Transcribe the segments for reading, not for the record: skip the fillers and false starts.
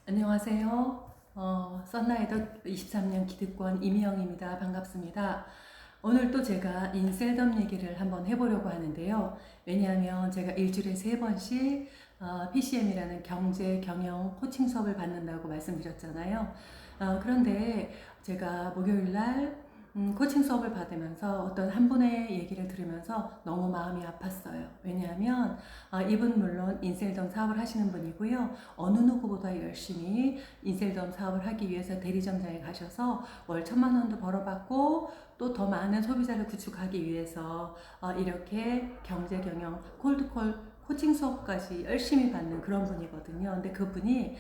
안녕하세요. 썬라이더 23년 기득권 이미영입니다. 반갑습니다. 오늘 또 제가 인셀덤 얘기를 한번 해보려고 하는데요. 왜냐하면 제가 일주일에 3번씩 PCM이라는 경제 경영 코칭 수업을 받는다고 말씀드렸잖아요. 그런데 제가 목요일 날 코칭 수업을 받으면서 어떤 한 분의 얘기를 들으면서 너무 마음이 아팠어요. 왜냐하면 이분 물론 인셀덤 사업을 하시는 분이고요. 어느 누구보다 열심히 인셀덤 사업을 하기 위해서 대리점장에 가셔서 월 1,000만 원도 벌어받고 또 더 많은 소비자를 구축하기 위해서 이렇게 경제 경영 콜드콜 코칭 수업까지 열심히 받는 그런 분이거든요. 근데 그분이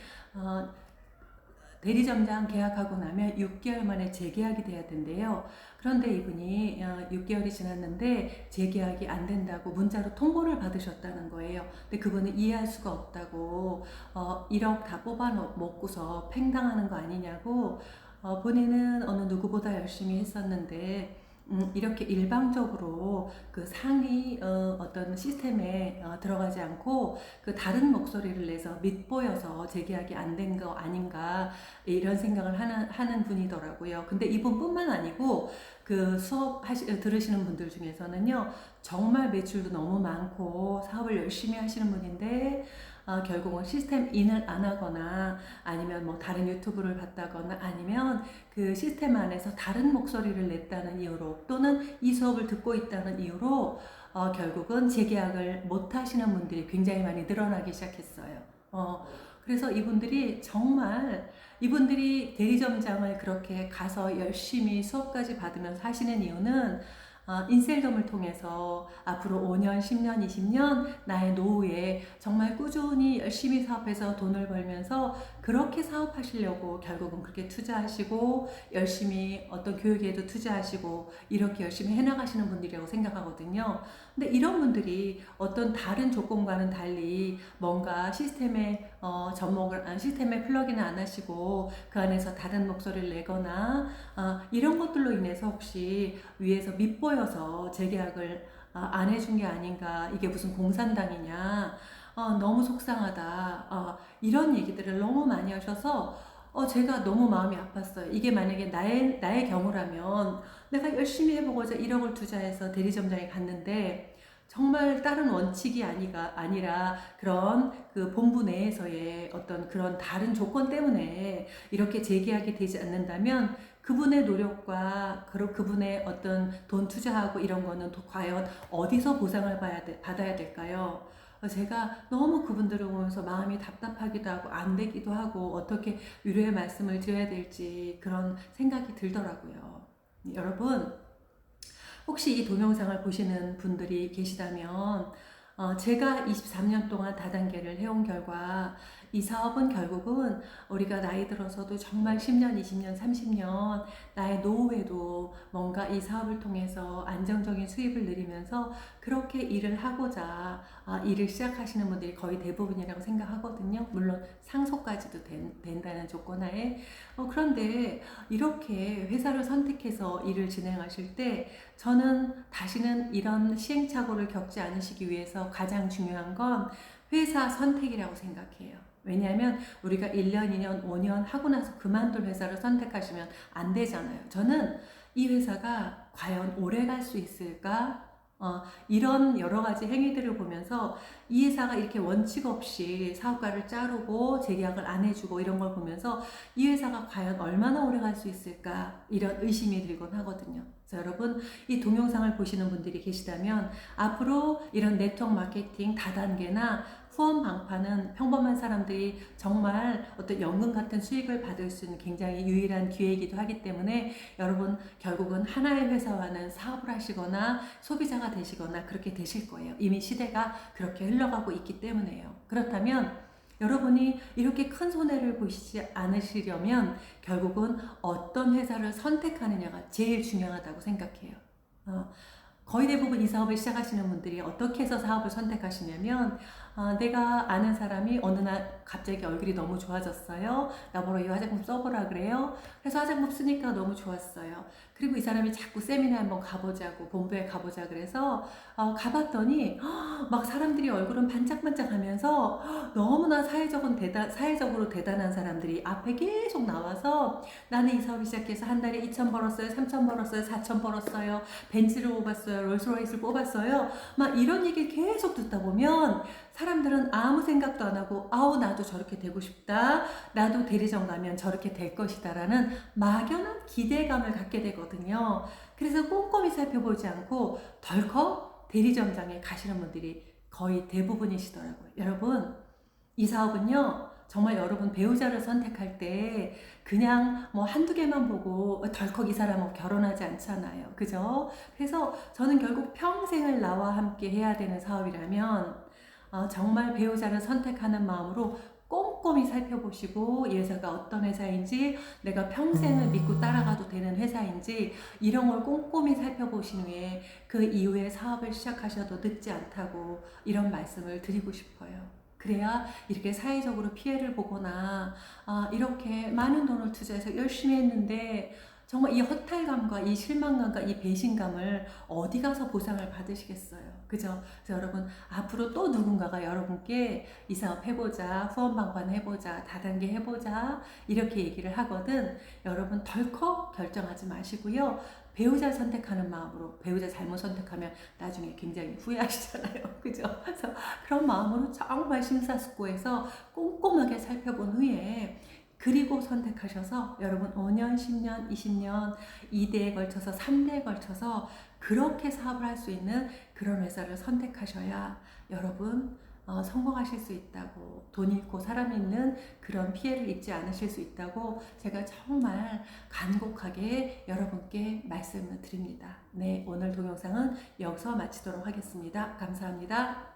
대리점장 계약하고 나면 6개월 만에 재계약이 돼야 된대요. 그런데 이분이 6개월이 지났는데 재계약이 안 된다고 문자로 통보를 받으셨다는 거예요. 근데 그분은 이해할 수가 없다고 1억 다 뽑아 먹고서 팽당하는 거 아니냐고 본인은 어느 누구보다 열심히 했었는데 이렇게 일방적으로 그 상위 어떤 시스템에 들어가지 않고 그 다른 목소리를 내서 밑보여서 재계약이 안 된 거 아닌가 이런 생각을 하는 분이더라고요. 근데 이분뿐만 아니고 그 들으시는 분들 중에서는요, 정말 매출도 너무 많고 사업을 열심히 하시는 분인데 결국은 시스템 인을 안 하거나 아니면 뭐 다른 유튜브를 봤다거나 아니면 그 시스템 안에서 다른 목소리를 냈다는 이유로 또는 이 수업을 듣고 있다는 이유로 결국은 재계약을 못 하시는 분들이 굉장히 많이 늘어나기 시작했어요. 그래서 이분들이 대리점장을 그렇게 가서 열심히 수업까지 받으면서 하시는 이유는 인셀덤을 통해서 앞으로 5년, 10년, 20년 나의 노후에 정말 꾸준히 열심히 사업해서 돈을 벌면서 그렇게 사업하시려고 결국은 그렇게 투자하시고 열심히 어떤 교육에도 투자하시고 이렇게 열심히 해나가시는 분들이라고 생각하거든요. 근데 이런 분들이 어떤 다른 조건과는 달리 뭔가 시스템에 플러그인을 안 하시고 그 안에서 다른 목소리를 내거나 이런 것들로 인해서 혹시 위에서 밑보여서 재계약을 안 해준 게 아닌가, 이게 무슨 공산당이냐, 너무 속상하다, 이런 얘기들을 너무 많이 하셔서 제가 너무 마음이 아팠어요. 이게 만약에 나의 경우라면 내가 열심히 해보고자 1억을 투자해서 대리점장에 갔는데 정말 다른 원칙이 아니라 그런 그 본부 내에서의 어떤 그런 다른 조건 때문에 이렇게 재계약이 되지 않는다면 그분의 노력과 그분의 어떤 돈 투자하고 이런 거는 과연 어디서 보상을 받아야 될까요? 제가 너무 그분들을 보면서 마음이 답답하기도 하고 안 되기도 하고 어떻게 위로의 말씀을 드려야 될지 그런 생각이 들더라고요. 여러분, 혹시 이 동영상을 보시는 분들이 계시다면 제가 23년 동안 다단계를 해온 결과 이 사업은 결국은 우리가 나이 들어서도 정말 10년, 20년, 30년 나의 노후에도 뭔가 이 사업을 통해서 안정적인 수입을 누리면서 그렇게 일을 하고자 일을 시작하시는 분들이 거의 대부분이라고 생각하거든요. 물론 상속까지도 된다는 조건 하에. 그런데 이렇게 회사를 선택해서 일을 진행하실 때 저는 다시는 이런 시행착오를 겪지 않으시기 위해서 가장 중요한 건 회사 선택이라고 생각해요. 왜냐하면 우리가 1년, 2년, 5년 하고 나서 그만둘 회사를 선택하시면 안 되잖아요. 저는 이 회사가 과연 오래 갈 수 있을까? 이런 여러 가지 행위들을 보면서 이 회사가 이렇게 원칙 없이 사업가를 자르고 재계약을 안 해주고 이런 걸 보면서 이 회사가 과연 얼마나 오래 갈 수 있을까 이런 의심이 들곤 하거든요. 그래서 여러분, 이 동영상을 보시는 분들이 계시다면 앞으로 이런 네트워크 마케팅 다단계나 후원 방파는 평범한 사람들이 정말 어떤 연금 같은 수익을 받을 수 있는 굉장히 유일한 기회이기도 하기 때문에 여러분 결국은 하나의 회사와는 사업을 하시거나 소비자가 되시거나 그렇게 되실 거예요. 이미 시대가 그렇게 흘러가고 있기 때문에요. 그렇다면 여러분이 이렇게 큰 손해를 보시지 않으시려면 결국은 어떤 회사를 선택하느냐가 제일 중요하다고 생각해요. 거의 대부분 이 사업을 시작하시는 분들이 어떻게 해서 사업을 선택하시냐면 내가 아는 사람이 어느 날 갑자기 얼굴이 너무 좋아졌어요. 나보러 이 화장품 써보라 그래요. 그래서 화장품 쓰니까 너무 좋았어요. 그리고 이 사람이 자꾸 세미나 한번 가보자고, 본부에 가보자 그래서 가봤더니 막 사람들이 얼굴은 반짝반짝 하면서 너무나 사회적으로 대단한 사람들이 앞에 계속 나와서 나는 이 사업을 시작해서 한 달에 2천 벌었어요, 3천 벌었어요, 4천 벌었어요, 벤츠를 뽑았어요, 롤스로이스를 뽑았어요. 막 이런 얘기 계속 듣다 보면 사람들은 아무 생각도 안 하고 아우 나도 저렇게 되고 싶다, 나도 대리점 가면 저렇게 될 것이다 라는 막연한 기대감을 갖게 되거든요. 그래서 꼼꼼히 살펴보지 않고 덜컥 대리점장에 가시는 분들이 거의 대부분이시더라고요. 여러분, 이 사업은요, 정말 여러분 배우자를 선택할 때 그냥 뭐 한두 개만 보고 덜컥 이 사람하고 결혼하지 않잖아요. 그죠? 그래서 저는 결국 평생을 나와 함께 해야 되는 사업이라면 정말 배우자를 선택하는 마음으로 꼼꼼히 살펴보시고 이 회사가 어떤 회사인지, 내가 평생을 믿고 따라가도 되는 회사인지 이런 걸 꼼꼼히 살펴보신 후에 그 이후에 사업을 시작하셔도 늦지 않다고 이런 말씀을 드리고 싶어요. 그래야 이렇게 사회적으로 피해를 보거나 이렇게 많은 돈을 투자해서 열심히 했는데 정말 이 허탈감과 이 실망감과 이 배신감을 어디 가서 보상을 받으시겠어요. 그죠? 그래서 여러분, 앞으로 또 누군가가 여러분께 이 사업 해보자, 후원 방관 해보자, 다단계 해보자 이렇게 얘기를 하거든 여러분 덜컥 결정하지 마시고요. 배우자 선택하는 마음으로, 배우자 잘못 선택하면 나중에 굉장히 후회하시잖아요. 그죠? 그래서 그런 마음으로 정말 심사숙고해서 꼼꼼하게 살펴본 후에 그리고 선택하셔서 여러분 5년, 10년, 20년, 2대에 걸쳐서 3대에 걸쳐서 그렇게 사업을 할 수 있는 그런 회사를 선택하셔야 여러분 성공하실 수 있다고, 돈 잃고 사람 잃는 그런 피해를 입지 않으실 수 있다고 제가 정말 간곡하게 여러분께 말씀을 드립니다. 네, 오늘 동영상은 여기서 마치도록 하겠습니다. 감사합니다.